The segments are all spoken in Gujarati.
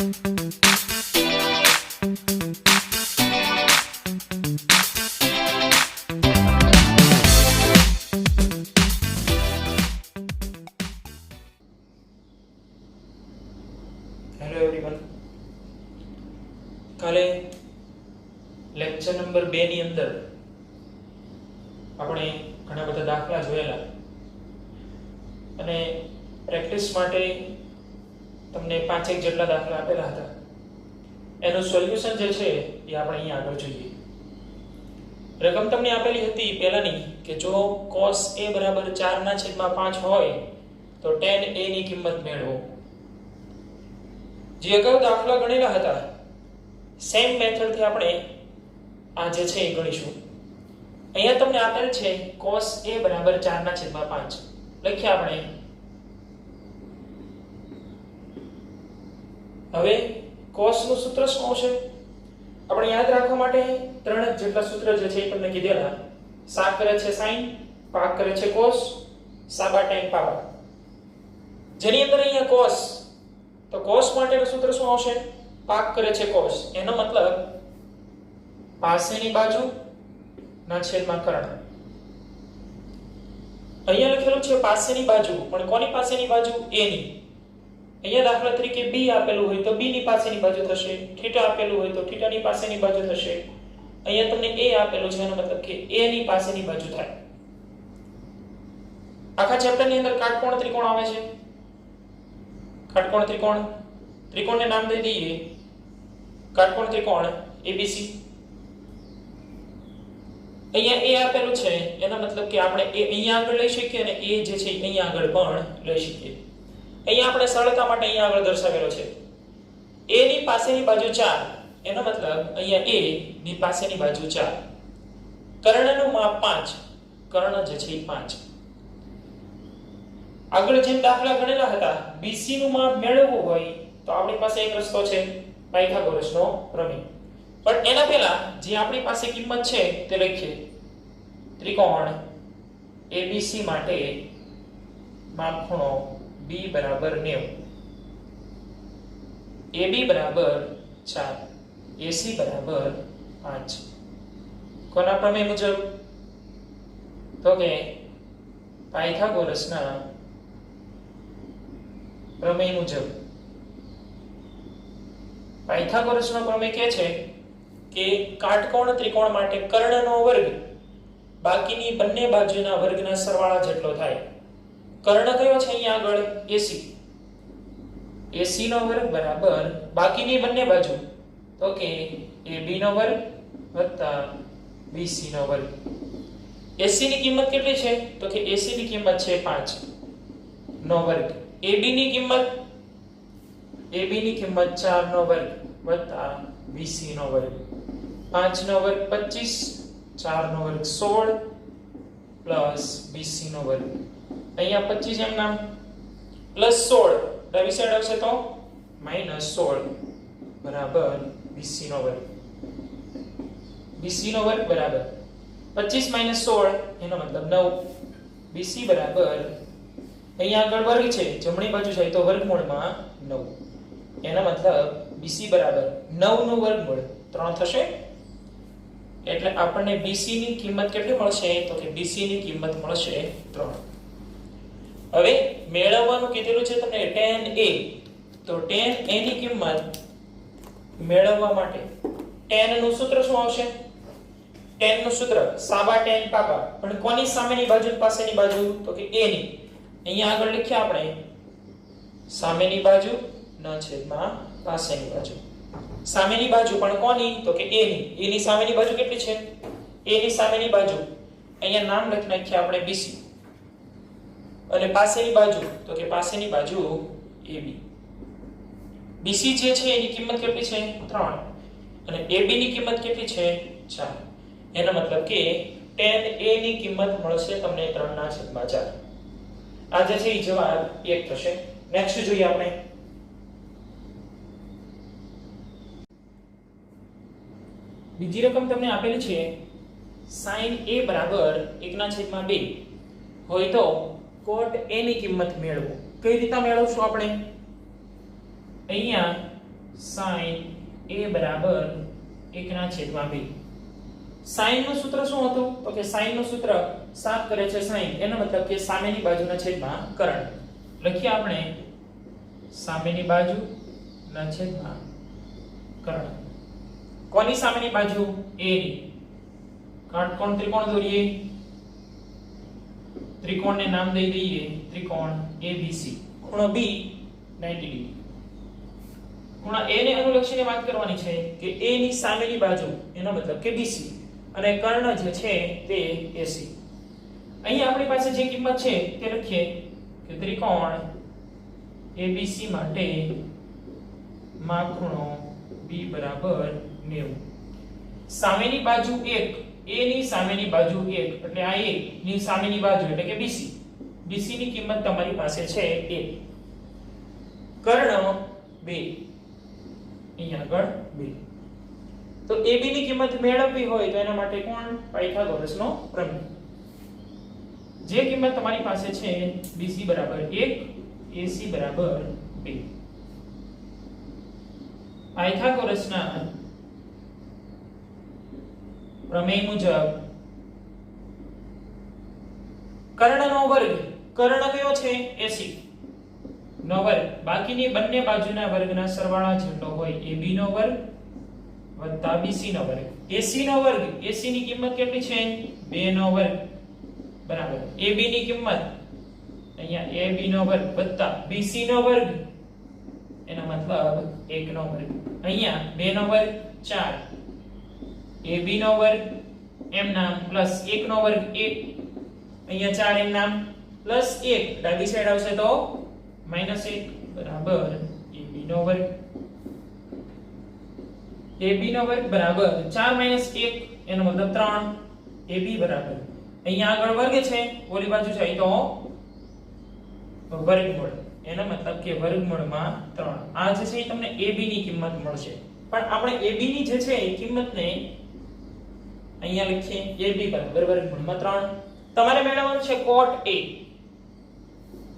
હેલો એવરીવન, કાલે લેક્ચર નંબર 2 ની અંદર આપણે ઘણા બધા દાખલા જોયેલા અને પ્રેક્ટિસ માટે તમને 5-1 જેટલા દાખલા આપેલા હતા. એનું સોલ્યુશન જે છે એ આપણે અહીં આગળ જોઈએ. રકમ તમને આપેલી હતી પહેલાની કે જો cos a બરાબર 4/5 હોય તો tan a ની કિંમત મેળવો. જે અગાઉ દાખલા ગણેલા હતા સેમ મેથડ થી આપણે આ જે છે એ ગણીશું. અહીંયા તમને આપેલ છે cos a બરાબર 4/5 લખ્યા આપણે. હવે cos નું સૂત્ર શું આવશે આપણે યાદ રાખવા માટે 3 જેટલા સૂત્ર જે છે એ તમને કીધેલા. સાક કરે છે sin, ભાગ કરે છે cos, સાબા tan પાવા. જેની અંદર અહીંયા cos તો cos માટેનું સૂત્ર શું આવશે? ભાગ કરે છે cos. એનો મતલબ પાસેની બાજુ ના છેદમાં કર્ણ. અહીંયા લખેલું છે પાસેની બાજુ, પણ કોની પાસેની બાજુ? a ની. અહીંયા દાખલા તરીકે b આપેલું હોય તો b ની પાસેની બાજુ થશે, θ આપેલું હોય તો θ ની પાસેની બાજુ થશે. અહીંયા તમને a આપેલું છે એનો મતલબ કે a ની પાસેની બાજુ થાય. આખા ચેપ્ટર ની અંદર કાટકોણ ત્રિકોણ આવે છે. કાટકોણ ત્રિકોણ, ત્રિકોણને નામ દઈ દઈએ કાટકોણ ત્રિકોણ ABC. અહીંયા a આપેલું છે એનો મતલબ કે આપણે a અહીંયા આગળ લઈ શકીએ અને a જે છે અહીંયા આગળ પણ લઈ શકીએ. અહીંયા આપણે સરળતા માટે અહીંયા આગળ દર્શાવેલો છે a ની પાસેની બાજુ 4, એનો મતલબ અહીંયા a ની પાસેની બાજુ 4. કર્ણનું માપ 5, કર્ણ જે છે 5. આગળ જેમ દાખલા ગણેલા હતા BC નું માપ મેળવવું હોય તો આપણી પાસે એક રસ્તો છે પાયથાગોરસનો પ્રમેય. પણ એના પહેલા જે આપણી પાસે કિંમત છે તે લખીએ. ત્રિકોણ ABC માટે માપખૂણો B બરાબર 90, AB બરાબર 4, AC બરાબર 5. કોના પ્રમેય મુજબ? તો કે પાયથાગોરસના પ્રમેય મુજબ. પાયથાગોરસનો પ્રમેય કહે છે કે કાટકોણ ત્રિકોણ માટે કર્ણનો વર્ગ બાકીની બંને બાજુના વર્ગના સરવાળા જેટલો થાય. કર્ણ કયો છે અહીંયા આગળ? AC. AC નો વર્ગ બરાબર બાકીની બંને બાજુ તો કે AB નો વર્ગ વત્તા BC નો વર્ગ. AC ની કિંમત કેટલી છે? તો કે AC ની કિંમત છે 5 નો વર્ગ. AB ની કિંમત 4 નો વર્ગ વત્તા BC નો વર્ગ. 5 નો વર્ગ 25, 4 નો વર્ગ 16 પ્લસ BC નો વર્ગ. અહીંયા 25 એમ નામ પ્લસ 16 ડાબી સાઈડ આવશે તો -16 બરાબર BC નો વર્ગ. BC નો વર્ગ બરાબર 25 - 16 એનો મતલબ 9. BC બરાબર અહીંયા આગળ વર્ગ છે, જમણી બાજુ જાય તો વર્ગમૂળમાં 9. એનો મતલબ BC બરાબર 9 નું વર્ગમૂળ 3 થશે. એટલે આપણને BC ની કિંમત કેટલી મળશે? તો કે BC ની કિંમત મળશે 3. હવે મેળવવાનું કીધેલું છે તમને tan a. તો tan a ની કિંમત મેળવવા માટે tan નું સૂત્ર શું આવશે? tan નું સૂત્ર સાબા tan પાબા. પણ કોની સામેની બાજુ પાસેની બાજુ? તો કે a ની. અહીંયા આગળ લખ્યા આપણે સામેની બાજુ ના છેદમાં પાસેની બાજુ. સામેની બાજુ પણ કોની? તો કે a ની. a ની સામેની બાજુ કેટલી છે? a ની સામેની બાજુ અહીંયા નામ લખી નાખ્યા આપણે BC. અને પાસેની બાજુ તો કે પાસેની બાજુ AB. BC જે છે એની કિંમત કેટલી છે? 3. અને AB ની કિંમત કેટલી છે? 4. એનો મતલબ કે tan a ની કિંમત મળશે તમને 3/4. આ જે છે એ જવાબ 1 થશે. નેક્સ્ટ જોઈએ આપણે. બીજી રકમ તમને આપેલી છે sin a બરાબર 1/2 હોય તો cot a ની કિંમત મેળવો. કઈ રીતે મેળવશું આપણે? અહીંયા sin a બરાબર 1/2. sin નું સૂત્ર શું હતું? તો કે sin નું સૂત્ર 7 કરે છે sin, એનો મતલબ કે સામેની બાજુના છેદમાં કર્ણ. લખીએ આપણે સામેની બાજુના છેદમાં કર્ણ. કોની સામેની બાજુ? a ની. કાટકોણ ત્રિકોણ દોરીએ. ત્રિકોણને નામ દઈ દઈએ ત્રિકોણ ABC. ખૂણો B 90 ડિગ્રી. ખૂણા A ને અનુલક્ષીને વાત કરવાની છે કે A ની સામેની બાજુ, એનો મતલબ કે BC, અને કર્ણ જે છે તે AC. અહીં આપણી પાસે જે કિંમત છે તે લખીએ કે ત્રિકોણ ABC માટે માં ખૂણો B બરાબર 90. સામેની બાજુ 1, A ની સામેની બાજુ 1, એટલે આ A ની સામેની બાજુ એટલે કે BC. BC ની કિંમત તમારી પાસે છે 1. કર્ણ 2, અહીંયા આગળ 2. તો AB ની કિંમત મેળવવી હોય તો એના માટે કોણ? પાયથાગોરસનો પ્રમેય. જે કિંમત તમારી પાસે છે BC બરાબર 1, AC બરાબર 2. પાયથાગોરસના પ્રમેય મુજબ કર્ણનો વર્ગ, કર્ણ કયો છે? AC નો વર્ગ, બાકીની બંને બાજુના વર્ગના સરવાળા જેટલો હોય AB નો વર્ગ વત્તા BC નો વર્ગ. AC નો વર્ગ, AC ની કિંમત કેટલી છે? 2 નો વર્ગ બરાબર AB ની કિંમત અહીંયા AB નો વર્ગ વત્તા BC નો વર્ગ, એનો મતલબ 1 નો વર્ગ. અહીંયા 2 નો વર્ગ 4, AB નો વર્ગ એમ નામ પ્લસ 1 નો વર્ગ 1, અહીંયા 4 એમ નામ પ્લસ 1, ડાબી સાઈડ આવશે તો -1 બરાબર AB નો વર્ગ. AB નો વર્ગ બરાબર 4 - 1, એનો મતલબ 3. AB બરાબર અહીંયા આગળ વર્ગ છે, ઓલી બાજુ જાય તો વર્ગમૂળ, એનો મતલબ કે વર્ગમૂળમાં 3. આ જે છે તમને AB ની કિંમત મળશે. પણ આપણે AB ની જે છે એ કિંમતને અહીંયા લખીએ AB બરાબર વર્ગમૂળમાં 3. તમારે મેળવવાનું છે cot A.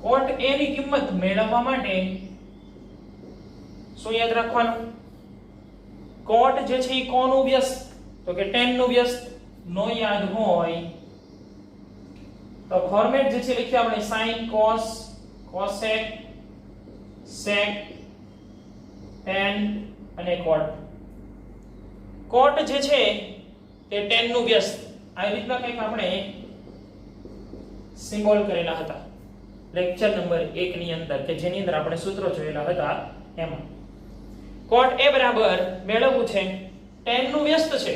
cot A ની કિંમત મેળવવા માટે શું યાદ રાખવાનું? cot જે છે એ કોનું વ્યસ્ત? તો કે tan નું વ્યસ્ત. નો યાદ હોય તો ફોર્મેટ જે છે લખીએ આપણે sin, cos, cosec, sec, tan અને cot. cot જે છે તે tan નું વ્યસ્ત. આ રીતના કંઈક આપણે સિમ્બોલ કરેલા હતા લેક્ચર નંબર 1 ની અંદર, કે જેની અંદર આપણે સૂત્રો જોયેલા હતા એમાં. cot A બરાબર મેળવવું છે, tan નું વ્યસ્ત છે,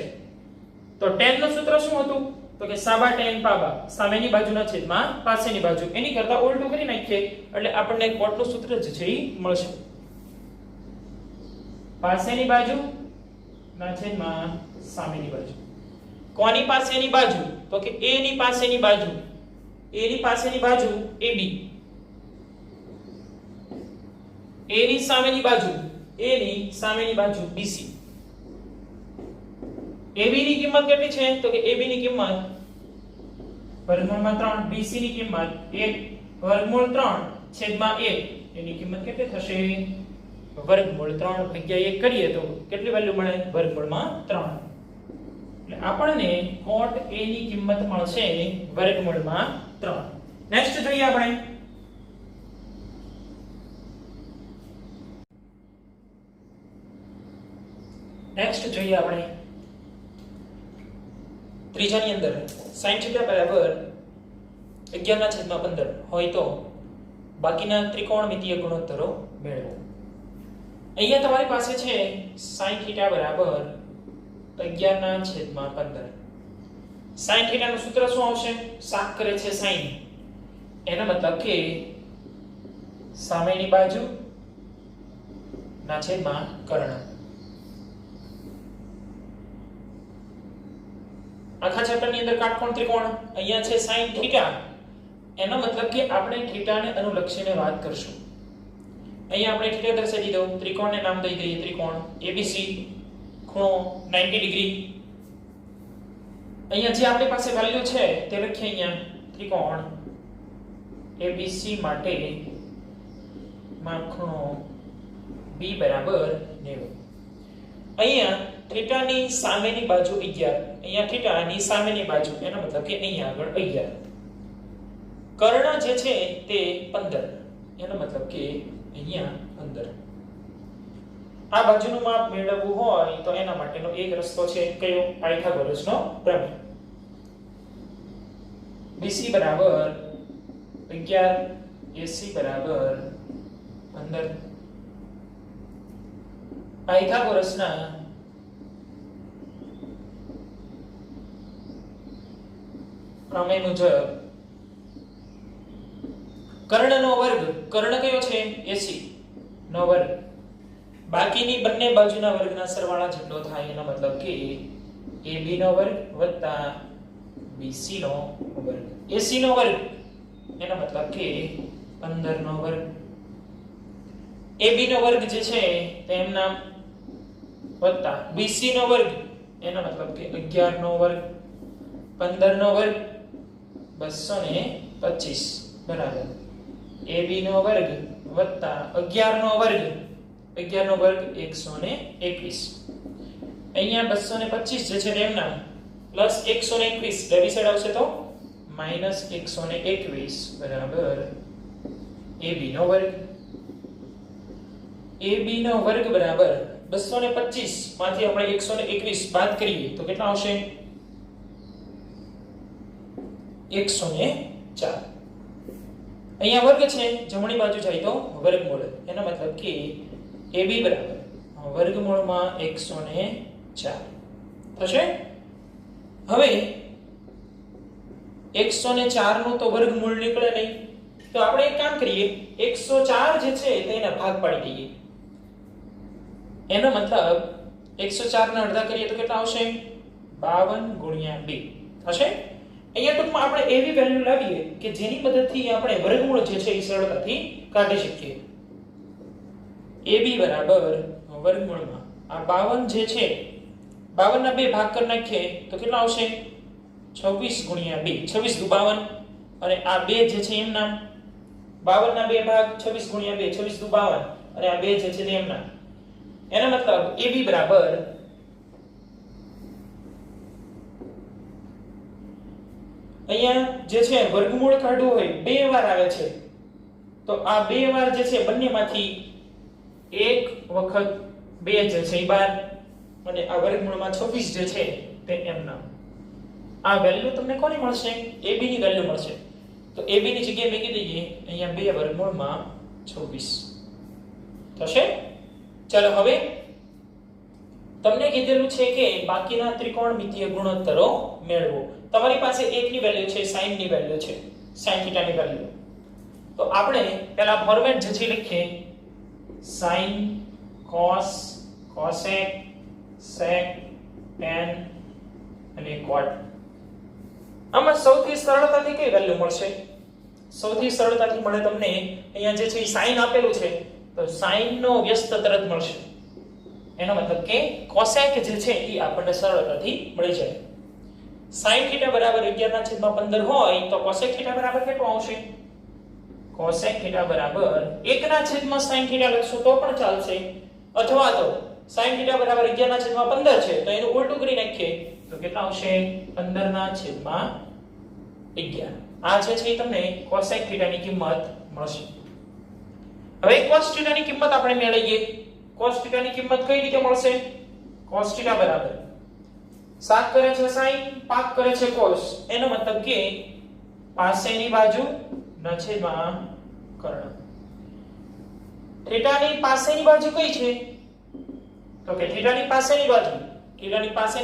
તો tan નું સૂત્ર શું હતું? તો કે સાબા tan પાબા, સામેની બાજુના છેદમાં પાસેની બાજુ. એની કરતા ઉલટું કરી નાખીએ એટલે આપણને cot નું સૂત્ર જે છે એ મળશે. પાસેની બાજુ ના છેદમાં સામેની બાજુ. કોની પાસેની બાજુ? તો કે A ની પાસેની બાજુ. A ની પાસેની બાજુ AB. A ની સામેની બાજુ, A ની સામેની બાજુ BC. AB ની કિંમત કેટલી છે? તો કે AB ની કિંમત વર્ગમૂળમાં 3, BC ની કિંમત 1 વર્ગમૂળ 3 છેદમાં 1. એની કિંમત કેટલી થશે? વર્ગમૂળ 3 ભાગ્યા 1 કરીએ તો કેટલી વેલ્યુ મળે? વર્ગમૂળમાં 3. એટલે આપણને cot A ની કિંમત મળશે વર્ગમૂળમાં 3. નેક્સ્ટ જોઈએ આપણે ત્રીજાની અંદર sin θ બરાબર 11/15 હોય તો બાકીના ત્રિકોણમિતીય ગુણોત્તરો મેળવો. અહીંયા તમારી પાસે છે sin θ બરાબર 11/15. sin θ નું સૂત્ર શું આવશે? સાક કરે છે sin, એનો મતલબ કે સામેની બાજુ ના છેદમાં કર્ણ. આખા ચેપ્ટર ની અંદર કાટકોણ ત્રિકોણ, અહીંયા છે sin θ, એનો મતલબ કે આપણે θ ને અનુલક્ષીને વાત કરશું. અહીંયા આપણે θ દર્શાવી દીધો, ત્રિકોણને નામ દઈ દઈએ ત્રિકોણ ABC, ખૂણો 90 ડિગ્રી. અહીંયા જે આપણી પાસે વેલ્યુ છે તે લખીએ. અહીંયા ત્રિકોણ ABC માટે માં ખૂણો b બરાબર 90. અહીંયા થીટાની સામેની બાજુ 11, અહીંયા થીટાની સામેની બાજુ એનો મતલબ કે અહીંયા આગળ 11. કર્ણ જે છે તે 15, એનો મતલબ કે અહીંયા 15. આ બાજુનું માપ મેળવવું હોય તો એના માટેનો એક રસ્તો છે કયો? પાયથાગોરસનો પ્રમેય. BC બરાબર 11, AC બરાબર 15. પાયથાગોરસના પ્રમેય મુજબ કર્ણનો વર્ગ, કર્ણ કયો છે? AC નો વર્ગ, બાકીની બંને બાજુના વર્ગના સરવાળા જેટલો થાય, એનો મતલબ કે AB નો વર્ગ વત્તા BC નો વર્ગ. AC નો વર્ગ એનો મતલબ કે 15 નો વર્ગ. AB નો વર્ગ જે છે તેમ નામ વત્તા BC નો વર્ગ એનો મતલબ કે 11 નો વર્ગ. 15 નો વર્ગ 225 બરાબર AB નો વર્ગ વત્તા 11 નો વર્ગ, 11 નો વર્ગ 121. અહીંયા 225 જે છે તેમ નામ પ્લસ 121 ડાબી સાઈડ આવશે તો માઈનસ 121 બરાબર AB નો વર્ગ. AB નો વર્ગ બરાબર 225 માંથી આપણે 121 બાદ કરીએ તો કેટલા આવશે? 104. અહીંયા વર્ગ છે, જમણી બાજુ જાય તો વર્ગમૂળ, એનો મતલબ કે AB બરાબર વર્ગમૂળમાં 104 થશે. હવે 104 નું તો વર્ગમૂળ નીકળે નહીં, તો આપણે એક કામ કરીએ, 104 જે છે તેના ભાગ પાડી દઈએ. એનો મતલબ 104 ના અડધા કરીએ તો કેટલા આવશે? 52 ગુણ્યા 2 થશે. અહીંયા ટૂંકમાં આપણે એવી વેલ્યુ લાવીએ કે જેની મદદથી આપણે વર્ગમૂળ જે છે એ સરળતાથી કાઢી શકીએ. AB બરાબર વર્ગમૂળમાં આ 52 જે છે 52 ના બે ભાગ કરી નાખીએ તો કેટલા આવશે? 26 ગુણ્યા 2, 26 દુ 52, અને આ 2 જે છે એમ નામ 52 ના બે ભાગ 26 ગુણ્યા 2, 26 દુ 52, અને આ 2 જે છે તે એમ નામ. એનો મતલબ AB બરાબર અહીંયા જે છે વર્ગમૂળ કાઢવું હોય બે વાર આવે છે, તો આ બે વાર જે છે બંનેમાંથી એક વખત 2 જે છે એ 12, અને આ વર્ગમૂળમાં 26 જે છે તે એમ નામ. આ વેલ્યુ તમને કોની મળશે? AB ની વેલ્યુ મળશે. તો AB ની જગ્યાએ મૂકી દઈએ અહીંયા 2 વર્ગમૂળમાં 26 થશે. ચાલો હવે તમને કીધેલું છે કે બાકીના ત્રિકોણમિતિય ગુણોત્તરો મેળવો. તમારી પાસે 1 ની વેલ્યુ છે, sin ની વેલ્યુ છે, sin θ ની વેલ્યુ. તો આપણે પહેલા ફોર્મેટ જે છે લખીએ sin cos cosec sec tan અને cot. આમાં સૌથી સરળતાથી કઈ વેલ્યુ મળશે? સૌથી સરળતાથી મળે તમને અહીંયા જે છે sin આપેલું છે તો sin નો વ્યસ્ત તરત મળશે. એનો મતલબ કે cosec જે છે એ આપણને સરળતાથી મળી જાય. sin θ બરાબર 11/15 હોય તો cosec θ બરાબર કેટલું આવશે? cosec θ બરાબર 1/sin θ લખશો તો પણ ચાલશે, અથવા તો sin θ બરાબર 11/15 છે તો એનું ઉલટું કરી નાખીએ તો કેટલા આવશે? 15/11. આ જે છે તમને cosec θ ની કિંમત મળશે. હવે cos θ ની કિંમત આપણે મેળવીએ. cos θ ની કિંમત કઈ રીતે મળશે? cos θ બરાબર 7 કરે છે sin, 5 કરે છે cos. એનો મતલબ કે પાસેની બાજુ ના છેદમાં કર્ણ. થીટાની પાસેની બાજુ કઈ છે? તો કે થીટાની પાસેની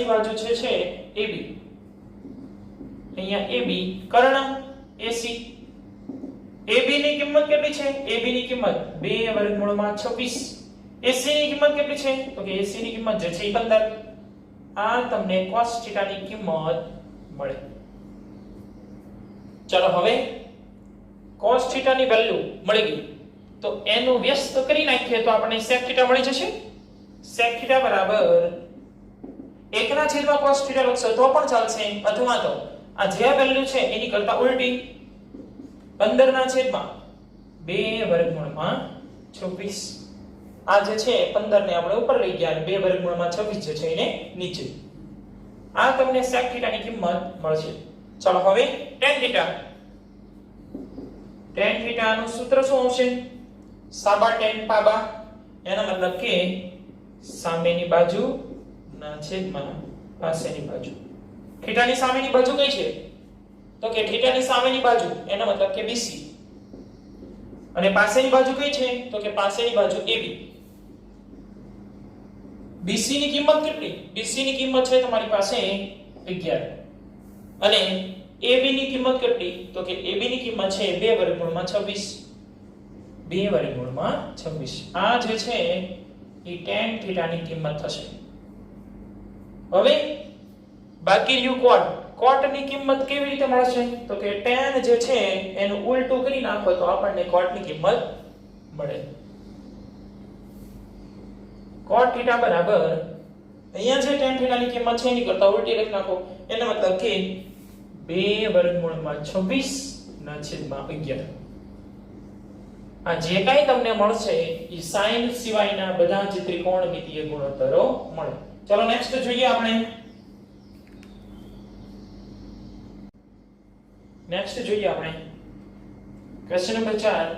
બાજુ છે AB. અહીંયા AB કર્ણ AC. AB ની કિંમત કેટલી છે? AB ની કિંમત 2 વર્ગમૂળમાં 26. AC ની કિંમત કેટલી છે? તો કે AC ની કિંમત જે છે 15. આ તમને cos θ ની કિંમત મળે. ચાલો હવે cos θ ની વેલ્યુ મળી ગઈ તો એનું વ્યસ્ત કરી નાખીએ તો આપણને sec θ મળી જશે. sec θ બરાબર 1/cos θ લખશો તો પણ ચાલશે, અથવા તો આ જે વેલ્યુ છે એની કરતા ઉલટી 15/2 વર્ગમૂળમાં 26. આ જે છે 15 ને આપણે ઉપર લઈ ગયા અને 2 વર્ગમૂળમાં 26 જે છે એને નીચે. આ તમને sec θ ની કિંમત મળશે. ચાલો હવે tan θ. tan θ નું સૂત્ર શું આવશે? સાબા tan પાબા. એનો મતલબ કે સામેની બાજુ ના છેદમાં પાસેની બાજુ. θ ની સામેની બાજુ કઈ છે? તો કે θ ની સામેની બાજુ એનો મતલબ કે BC. અને પાસેની બાજુ કઈ છે? તો કે પાસેની બાજુ AB. BC ની કિંમત કેટલી? BC ની કિંમત છે તમારી પાસે 11. અને AB ની કિંમત કેટલી? તો કે AB ની કિંમત છે 2 વર્ગમૂળમાં 26. 2 વર્ગમૂળમાં 26. આ જે છે એ tan θ ની કિંમત થશે. હવે બાકી રહ્યું cot. cot ની કિંમત કેવી રીતે મળશે? તો કે tan જે છે એનું ઉલટું કરી નાખો તો આપણને cot ની કિંમત મળે. cot θ બરાબર અહીંયા જે tan θ ની કિંમત છે એની કરતા ઉલટી લખી નાખો. એનો મતલબ કે 2 વર્ગમૂળમાં 26 ના છેદમાં 11. આ જે કાઈ તમને મળશે એ sin સિવાયના બધા જ ત્રિકોણમિતિય ગુણોત્તરો મળે. ચલો નેક્સ્ટ જોઈએ આપણે. Question number 4.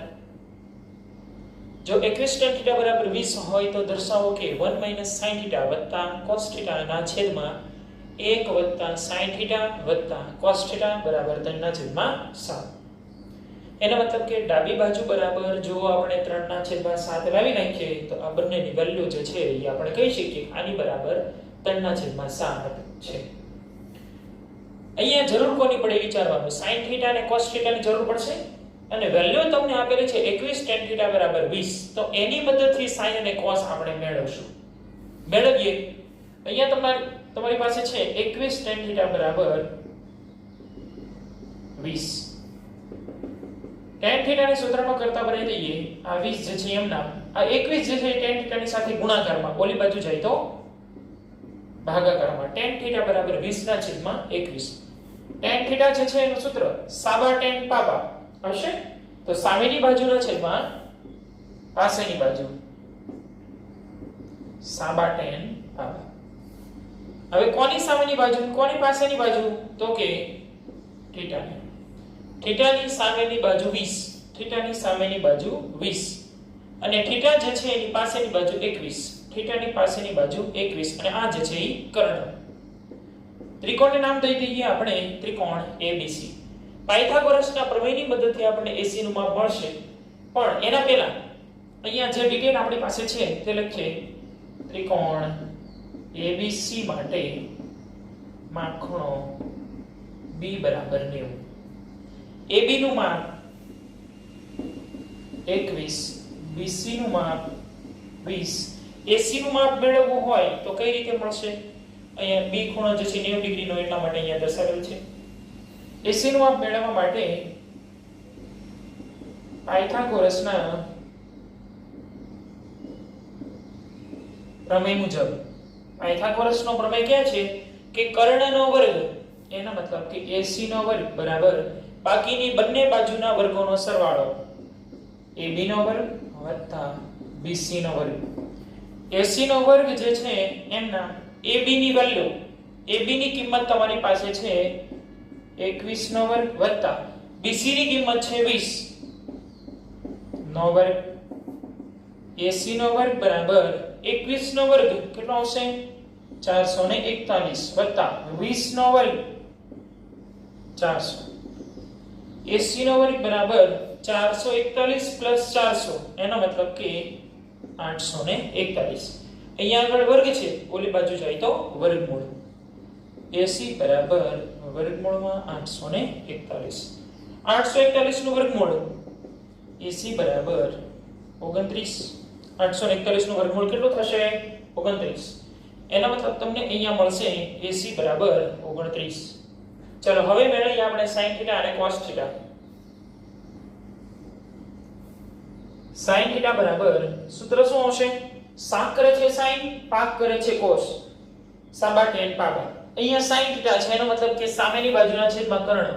જો 21 tan θ બરાબર 20 હોય તો દર્શાવો કે 1 sin θ cos θ ના છેદમાં 1 sin θ cos θ બરાબર 3/7. એનો મતલબ કે ડાબી બાજુ બરાબર જો આપણે 3/7 લાવી નાખીએ તો આ બંનેની વેલ્યુ જે છે એ આપણે કહી શકીએ આની બરાબર 3/7 છે. અહીંયા જરૂર કોની પડે વિચારવાનું? sin θ અને cos θ ની જરૂર પડશે. અને વેલ્યુ તમને આપેલી છે 21 tan θ બરાબર 20. તો એની મદદથી sin અને cos આપણે મેળવીએ. અહીંયા તમારી પાસે છે 21 tan θ બરાબર 20. tan θ ને સૂત્રમાં કરતા બનાવી દઈએ. આ 20 જે છે એમના આ 21 જે છે tan θ ની સાથે ગુણાકારમાં ઓલી બાજુ જાય તો ભાગાકારમાં. tan θ બરાબર 20 ના છેદમાં 21. tan θ જે છે એનું સૂત્ર સાબા tan પાબા હશે. તો સામેની બાજુના છેદમાં પાસેની બાજુ સાબા tan પાબા. હવે કોની સામેની બાજુ કોની પાસેની બાજુ? તો કે θ ની. θ ની સામેની બાજુ 20. θ ની સામેની બાજુ 20 અને θ જે છે એની પાસેની બાજુ 21. θ ની પાસેની બાજુ 21 અને આ જે છે એ કર્ણ. ત્રિકોણને નામ દઈ દઈએ આપણે ત્રિકોણ ABC. પાયથાગોરસના પ્રમેયની મદદથી આપણને AC નું માપ મળશે. પણ એના પહેલા અહીંયા જે ડિટેલ આપણી પાસે છે તે લખીએ. ત્રિકોણ ABC માટે માપખૂણો B બરાબર 90. AB નું માપ 21, BC નું માપ 20. AC નું માપ મેળવવું હોય તો કઈ રીતે મળશે? અહીંયા B ખૂણો જે છે 90 ડિગ્રી નો એટલા માટે અહીંયા દર્શાવેલ છે. AC નું માપ મેળવવા માટે પાયથાગોરસના પ્રમેય મુજબ પાયથાગોરસનો પ્રમેય કહે છે કે કર્ણનો વર્ગ એનો મતલબ કે AC નો વર્ગ બરાબર બાકીની બંને બાજુના વર્ગોનો સરવાળો AB નો વર્ગ વત્તા BC નો વર્ગ. AC નો વર્ગ જે છે એમના AB ની વેલ્યુ AB ની કિંમત તમારી પાસે છે 21 નો વર્ગ વત્તા BC ની કિંમત છે 20 નો વર્ગ. AC નો વર્ગ બરાબર 21 નો વર્ગ કેટલો આવશે? 441 વત્તા 20 નો વર્ગ 400. AC નો વર્ગ બરાબર 441 પ્લસ 400 એનો મતલબ કે 841. અહીંયા આગળ વર્ગ છે ઓલી બાજુ જાય તો વર્ગમૂળ. AC બરાબર વર્ગમૂળમાં 841. 841 નું વર્ગમૂળ AC બરાબર 29. 841 નું વર્ગમૂળ કેટલું થશે? 29. એનો મતલબ તમને અહીંયા મળશે AC બરાબર 29. ચલો હવે મેળવીએ આપણે sin θ અને cos θ. sin θ બરાબર સૂત્ર શું આવશે? સાક કરે છે sin, પાક કરે છે cos. સાબા tan પાબા. અહીંયા sin θ છે એનો મતલબ કે સામેની બાજુના છેદમાં કર્ણ.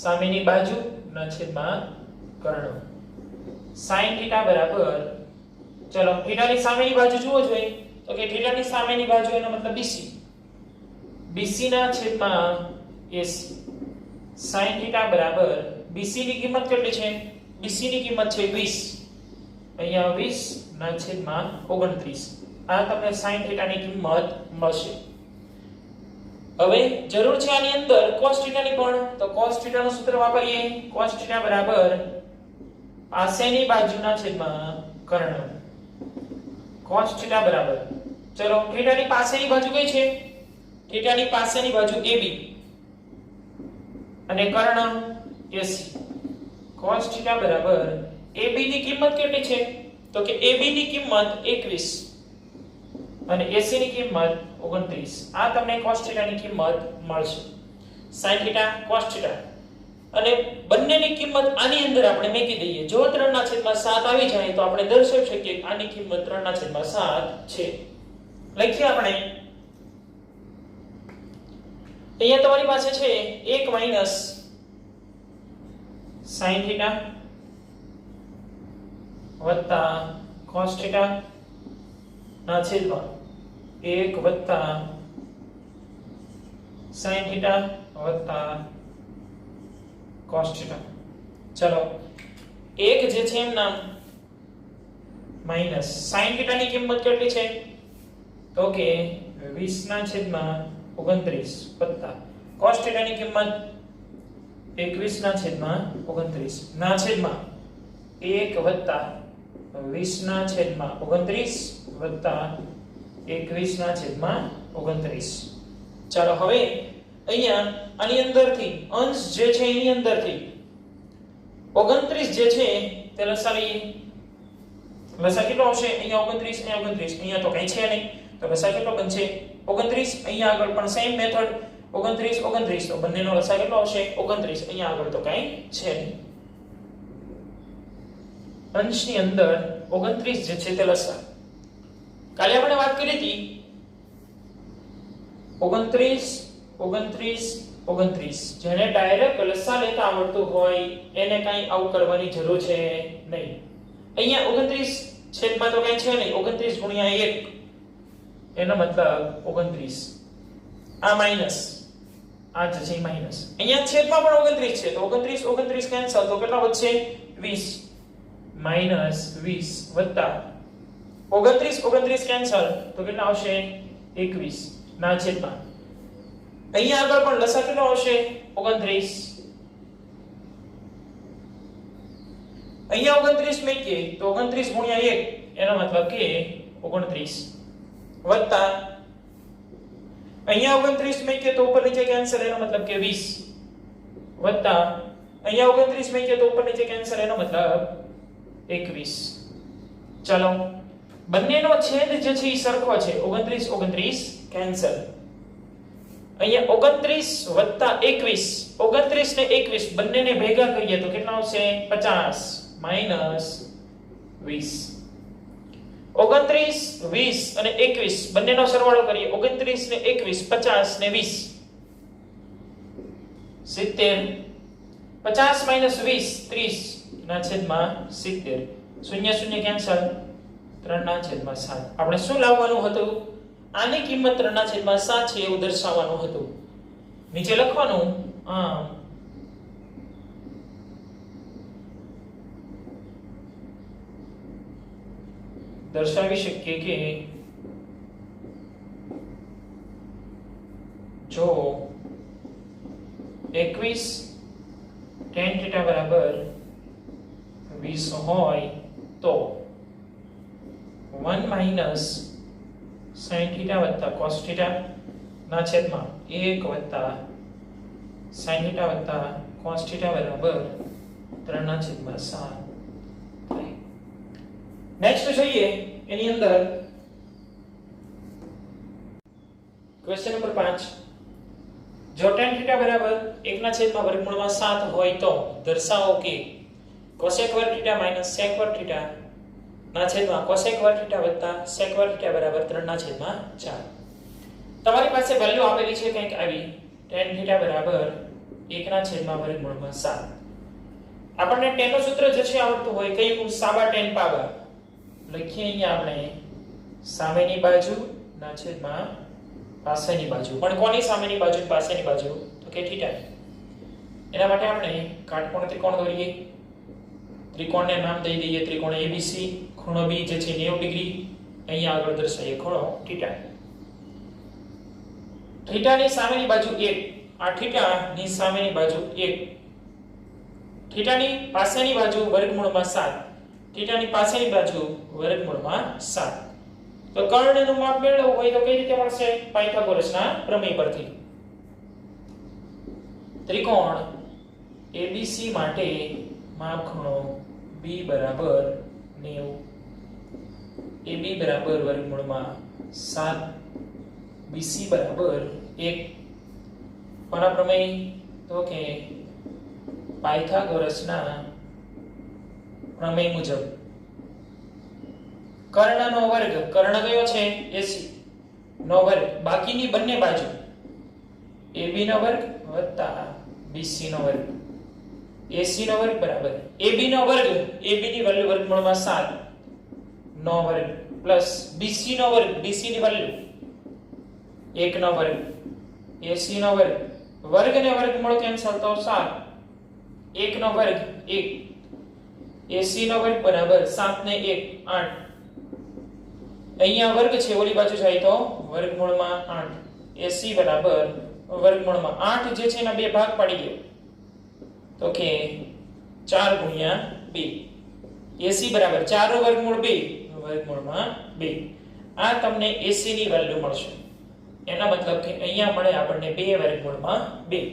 સામેની બાજુના છેદમાં કર્ણ. sin θ બરાબર ચલો થીટાની સામેની બાજુ જુઓ જોઈએ તો કે થીટાની સામેની બાજુ એનો મતલબ BC BC ના છેદમાં AC sin θ બરાબર BC ની કિંમત કેટલી છે BC ની કિંમત છે 20 અહીંયા 20 ના છેદમાં 29 આ તમને sin θ ની કિંમત મળશે હવે જરૂર છે આની અંદર cos θ ની પણ તો cos θ નું સૂત્ર વાપરીએ cos θ બરાબર પાસેની બાજુના છેદમાં કર્ણ cos θ બરાબર ચલો θ ની પાસેની બાજુ કઈ છે θ ની પાસેની બાજુ AB અને કર્ણ AC cos θ બરાબર AB ની કિંમત કેટલી છે તો કે AB ની કિંમત 21 અને AC ની કિંમત 29 આ તમને cos θ ની કિંમત મળશે sin θ cos θ અને બંનેની કિંમત આની અંદર આપણે મૂકી દઈએ જો 3/7 આવી જાય તો આપણે દર્શાવી શકીએ કે આની કિંમત 3/7 છે લખીએ આપણે અહીંયા તમારી પાસે છે 1 - sin θ વત્તા cos θ ના છેદમાં 1 વત્તા sin θ વત્તા cos θ ચલો એક જે છે એમ નામ માઈનસ sin θ ની કિંમત કેટલી છે તો કે 20 ના છેદમાં 29 વત્તા cos θ ની કિંમત 21 ના છેદમાં 29 ના છેદમાં 1 વત્તા 20 ના છેદમાં 29 વત્તા 21 ના છેદમાં 29 ચાલો હવે અહીંયા આની અંદરથી અંશ જે છે એની અંદરથી 29 જે છે તે લસાવી લસા કેટલો આવશે અહીંયા 29 અહીંયા તો કઈ છે નહીં તો લસા કેટલો બનશે 29 અહીંયા આગળ પણ સેમ મેથડ 29 તો બંનેનો લસા કેટલો આવશે 29 અહીંયા આગળ તો કઈ છે નહીં અંશની અંદર 29 જે છે તે લસા કાલે આપણે વાત કરી હતી 29 જેને ડાયરેક્ટ લસા લેતા આવડતું હોય એને કઈ આવું કરવાની જરૂર છે નહીં અહીંયા 29 છેદમાં તો કઈ છે નહીં 29 ગુણ્યા 1 એનો મતલબ 29 આ માઈનસ આ જે છે માઈનસ અહીંયા છેદમાં પણ 29 છે તો 29 કેન્સલ તો કેટલા વધશે 20 માઈનસ 20 વત્તા 29 કેન્સલ તો કેટલા આવશે 21 ના છેદમાં અહીંયા આગળ પણ લસા કેટલો આવશે 29 અહીંયા 29 મૂકીએ તો 29 ગુણ્યા 1 એનો મતલબ કે 29 વત્તા અહીંયા 29 મૂકીએ તો ઉપર નીચે કેન્સલ એનો મતલબ કે 20 વત્તા અહીંયા 29 મૂકીએ તો ઉપર નીચે કેન્સલ એનો મતલબ 21 ચાલો બંનેનો છેદ જે છે એ સરખો છે 29 કેન્સલ અહીંયા 29 વત્તા 21 29 ને 21 બંનેને ભેગા કરીએ તો કેટલા આવશે 50 માઈનસ 20 29 20 અને 21 બંનેનો સરવાળો કરીએ 29 ને 21 50 ને 20 70 50 માઈનસ 20 30 ના છેદમાં 70 શૂન્ય શૂન્ય કેન્સલ 3 ના છેદમાં 7 આપણે શું લાવવાનું હતું આની કિંમત 3 ના છેદમાં 7 છે એવું દર્શાવવાનું હતું નીચે લખવાનું દર્શાવી શકીએ કે જો 21 tan θ બરાબર 20 હોય તો 1 માઈનસ sin θ વત્તા cos θ ના છેદમાં 1 વત્તા sin θ વત્તા cos θ બરાબર 3 ના છેદમાં 7 નેક્સ્ટ જોઈએ એની અંદર ક્વેશ્ચન નંબર 5 જો tan θ બરાબર 1 ના છેદમાં વર્ગમૂળમાં 7 હોય તો દર્શાવો કે cosec વર્ગ θ માઈનસ sec વર્ગ θ ના છેદમાં cosec વર્ગ θ વત્તા sec વર્ગ θ બરાબર 3 ના છેદમાં 4 તમારી પાસે વેલ્યુ આપેલી છે કંઈક આવી tan θ બરાબર 1 ના છેદમાં વર્ગમૂળમાં 7 આપણને tan નું સૂત્ર જે છે આવડતું હોય કયું સાબા tan પાબા લખીએ અહીંયા આપણે સામેની બાજુ ના છેદમાં પાછળની બાજુ. પણ કોની સામેની બાજુ અને પાછળની બાજુ? તો કે θ. એના માટે આપણે કાટકોણ ત્રિકોણ દોરીએ. ત્રિકોણને નામ દઈ દઈએ ત્રિકોણ ABC. ખૂણો B જે છે 90 ડિગ્રી. અહીંયા આગળ દર્શાવીએ ખૂણો θ. θ ની સામેની બાજુ 1. આ θ ની સામેની બાજુ 1. θ ની પાછળની બાજુ વર્ગમૂળમાં 7. θ ની પાછળની બાજુ વર્ગમૂળમાં 7. તો કર્ણનું માપ મેળવવું હોય તો કઈ રીતે મળશે? પાયથાગોરસના પ્રમેય પરથી. ત્રિકોણ ABC માટે માપ ખૂણો B બરાબર 90. AB બરાબર વર્ગમૂળમાં 7. BC બરાબર 1. કોના પ્રમેય? તો કે પાયથાગોરસના પ્રમેય મુજબ કર્ણનો વર્ગ, કર્ણ કયો છે? AC નો વર્ગ, બાકીની બંને બાજુ AB નો વર્ગ વત્તા BC નો વર્ગ. AC નો વર્ગ બરાબર AB નો વર્ગ, AB ની વેલ્યુ વર્ગમૂળમાં 7 નો વર્ગ પ્લસ BC નો વર્ગ, BC ની વેલ્યુ 1 નો વર્ગ. AC નો વર્ગ, વર્ગ ને વર્ગમૂળ કેન્સલ તો 7. 1 નો વર્ગ 1. AC નો વર્ગ બરાબર 7 ને 1 8. અહીંયા વર્ગ છે, ઓલી બાજુ જાય તો વર્ગમૂળમાં 8. AC બરાબર વર્ગમૂળમાં 8 જે છે એના બે ભાગ પાડી દો તો કે 4 ગુણ્યા 2. AC બરાબર 4 નો વર્ગમૂળ 2 વર્ગમૂળમાં 2. આ તમને AC ની વેલ્યુ મળશે. એના મતલબ કે અહીંયા મળે આપણને 2 વર્ગમૂળમાં 2.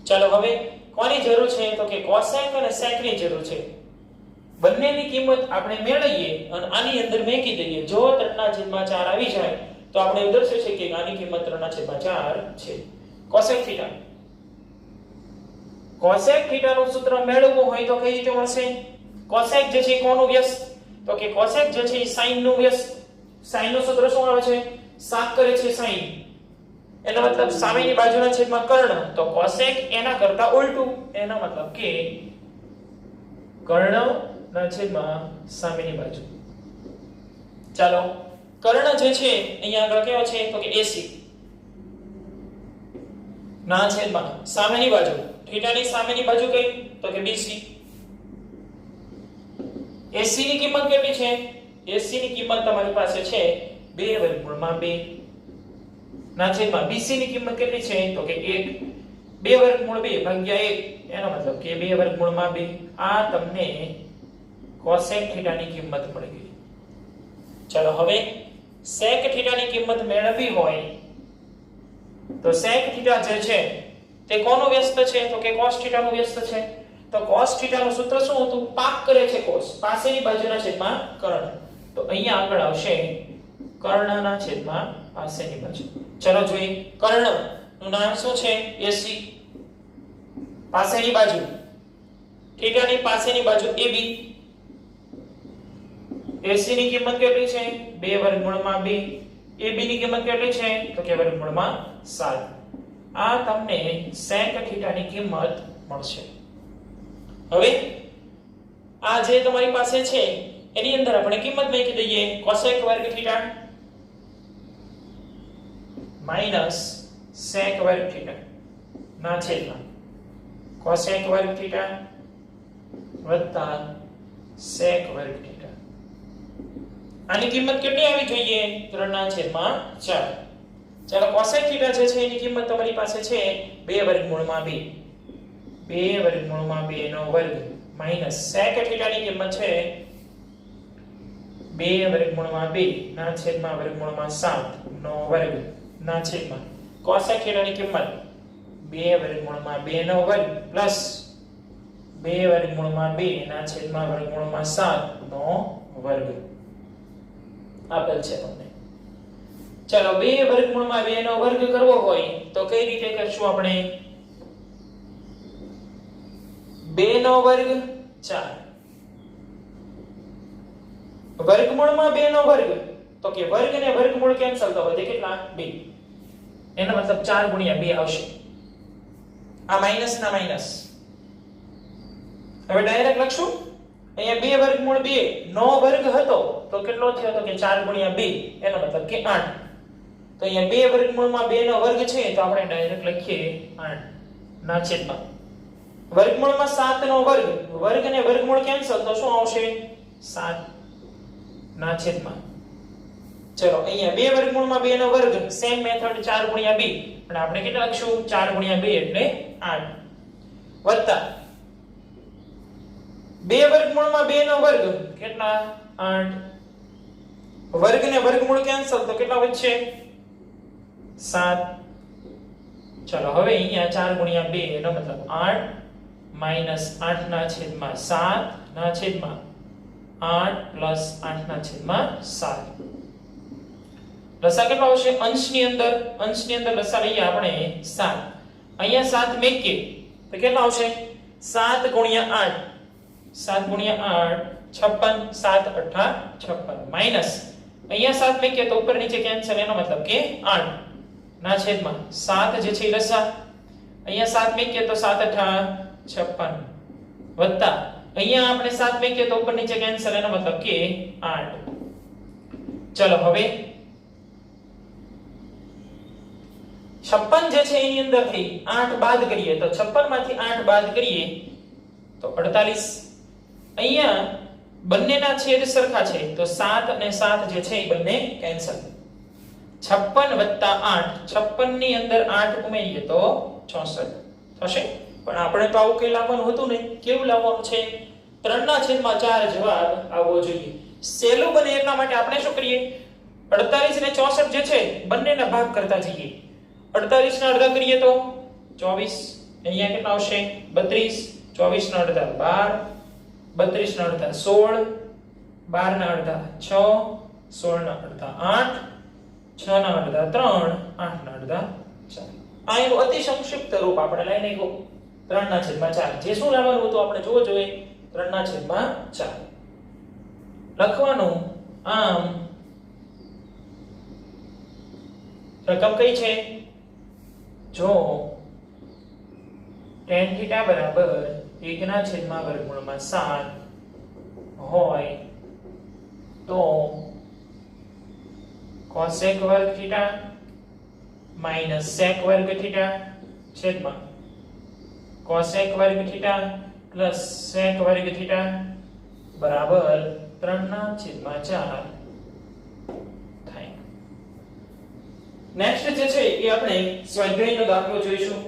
ચાલો હવે કોની જરૂર છે? તો કે કોસેક અને સેક ની જરૂર છે. બંનેની કિંમત આપણે મેળવીએ અને આની અંદર મૂકી દઈએ. જો 3/4 આવી જાય તો આપણે એવું દર્શાવી શકીએ કે આની કિંમત 3/4 છે. કોસેક θ. કોસેક θ નું સૂત્ર મેળવવું હોય તો કઈ રીતે મળશે? કોસેક જે છે કોનું વ્યસ્ત? તો કે કોસેક જે છે sin નું વ્યસ્ત. sin નું સૂત્ર શું આવે છે? 7 કરે છે sin. એનો મતલબ સામેની બાજુના છેદમાં કર્ણ. તો કોસેક એના કરતા ઉલટું. એનો મતલબ કે કર્ણના છેદમાં સામેની બાજુ. ચાલો કર્ણ જે છે અહીંયા આગળ કયો છે? તો કે AC ના છેદમાં સામેની બાજુ. θ ની સામેની બાજુ કઈ? તો કે BC. AC ની કિંમત કેટલી છે? AC ની કિંમત તમારી પાસે છે 2 વર્ગમૂળમાં 2 ના છેદમાં BC ની કિંમત કેટલી છે? તો કે 1. 2 વર્ગમૂળ 2 ભાગ્યા 1 એનો મતલબ કે 2 વર્ગમૂળમાં 2. આ તમને કોસેક θ ની કિંમત મળી ગઈ. ચાલો હવે સેક θ ની કિંમત મેળવવી હોય તો સેક θ જે છે તે કોનો વ્યસ્ત છે? તો કે cos θ નો વ્યસ્ત છે. તો cos θ નું સૂત્ર શું હતું? પાક કરે છે cos, પાસેની બાજુના છેદમાં કર્ણ. તો અહીંયા આગળ આવશે કર્ણના છેદમાં પાસેની બાજુ. ચલો જોઈએ કર્ણનું નામ શું છે? AC. પાસેની બાજુ θ ની પાસેની બાજુ AB. AC ની કિંમત કેટલી છે? 2 વર્ગમૂળમાં 2. AB ની કિંમત કેટલી છે? તો કે વર્ગમૂળમાં 7. આ તમને sec θ ની કિંમત મળશે. હવે આ જે તમારી પાસે છે એની અંદર આપણે કિંમત મૂકી દઈએ. cosec વર્ગ θ માઈનસ sec વર્ગ θ ના છેદમાં cosec વર્ગ θ વત્તા sec વર્ગ θ. આની કિંમત કેટલી આવી જોઈએ? 3/4. ચાલો cosec θ જે છે એની કિંમત તમારી પાસે છે 2 વર્ગમૂળમાં 2. 2 વર્ગમૂળમાં 2 નો વર્ગ માઈનસ sec θ ની કિંમત છે 2 વર્ગમૂળમાં 2 ના છેદમાં વર્ગમૂળમાં 7 નો વર્ગ ના છેદમાં cosec θ ની કિંમત 2 વર્ગમૂળમાં 2 નો વર્ગ પ્લસ 2 વર્ગમૂળમાં 2 ના છેદમાં વર્ગમૂળમાં 7 નો વર્ગ આપેલ છે તમને. ચાલો 2 વર્ગમૂળમાં 2 નો વર્ગ કરવો હોય તો કઈ રીતે કરશું આપણે? 2 નો વર્ગ 4. વર્ગમૂળમાં 2 નો વર્ગ તો કે વર્ગ ને વર્ગમૂળ કેન્સલ તો વધે કેટલા? 2. એનો મતલબ 4 ગુણ્યા 2 આવશે. આ માઈનસ ના માઈનસ. હવે ડાયરેક્ટ લખશું. અહીંયા 2 વર્ગમૂળ 2 નો વર્ગ હતો તો કેટલો થયો તો કે 4 ગુણ્યા 2 એનો મતલબ કે 8. તો અહીંયા 2 વર્ગમૂળમાં 2 નો વર્ગ છે તો આપણે ડાયરેક્ટ લખીએ 8 ના છેદમાં વર્ગમૂળમાં 7 નો વર્ગ, વર્ગ ને વર્ગમૂળ કેન્સલ તો શું આવશે 7 ના છેદમાં. ચલો અહીંયા 2 વર્ગમૂળમાં 2 નો વર્ગ સેમ મેથડ 4 ગુણ્યા 2 પણ આપણે કેટલા લખશું 4 ગુણ્યા 2 એટલે 8 વત્તા 2 વર્ગમૂળમાં 2 નો વર્ગ કેટલા 8 વર્ગ ને વર્ગમૂળ કેન્સલ તો કેટલા વધશે 7. ચલો હવે અહીંયા 4 ગુણ્યા 2 એનો મતલબ 8 માઈનસ 8 ના છેદમાં 7 ના છેદમાં 8 પ્લસ 8 ના છેદમાં 7. લસા કેટલો આવશે અંશની અંદર લસા લઈએ આપણે 7. અહીંયા 7 મેકીએ તો કેટલો આવશે 7 ગુણ્યા 8 7 ગુણ્યા 8 56 7 8 56 માઈનસ અહીંયા 7 મેકીએ તો ઉપર નીચે કેન્સલ એનો મતલબ કે 8 ના છેદમાં 7 જે છે એ લસા અહીંયા 7 મેકીએ તો 7 8 56 વત્તા અહીંયા આપણે 7 મેકીએ તો ઉપર નીચે કેન્સલ એનો મતલબ કે 8. ચલો હવે 56 જે છે એની અંદરથી 8 બાદ કરીએ તો 56 માંથી 8 બાદ કરીએ તો 48. અહીંયા બંનેના છેદ સરખા છે તો 7 અને 7 જે છે એ બંને કેન્સલ. 56 વત્તા 8 56 ની અંદર 8 ઉમેરીએ તો 64 થશે. પણ આપણે તો આવું કઈ લાવવાનું હતું નહીં. કેવું લાવવાનું છે 3/4 જવાબ આવવો જોઈએ. સહેલું બને એટલા માટે આપણે શું કરીએ 48 ને 64 જે છે બંનેના ભાગ કરતા જઈએ. 48 ના અડધા કરીએ તો 24 અહીંયા કેટલા આવશે 32 24 ના અડધા 12 32 ના અડધા 16 12 ના અડધા 6 16 ના અડધા 8 6 ના અડધા 3 8 ના અડધા 4. આ એનું અતિ સંક્ષિપ્ત રૂપ આપણે લઈ નાખ્યું 3/4. જે શું લાવવાનું હતું આપણે જોવો જોઈએ 3/4 લખવાનું. આમ રકમ કઈ છે જો tan θ બરાબર 1/7 હોય તો cosec વર્ગ θ માઈનસ sec વર્ગ θ છેદમાં cosec વર્ગ θ પ્લસ sec વર્ગ θ બરાબર 3/4 થાય. નેક્સ્ટ જે છે એ આપણે સ્વાધ્યાયનો દાખલો જોઈશું.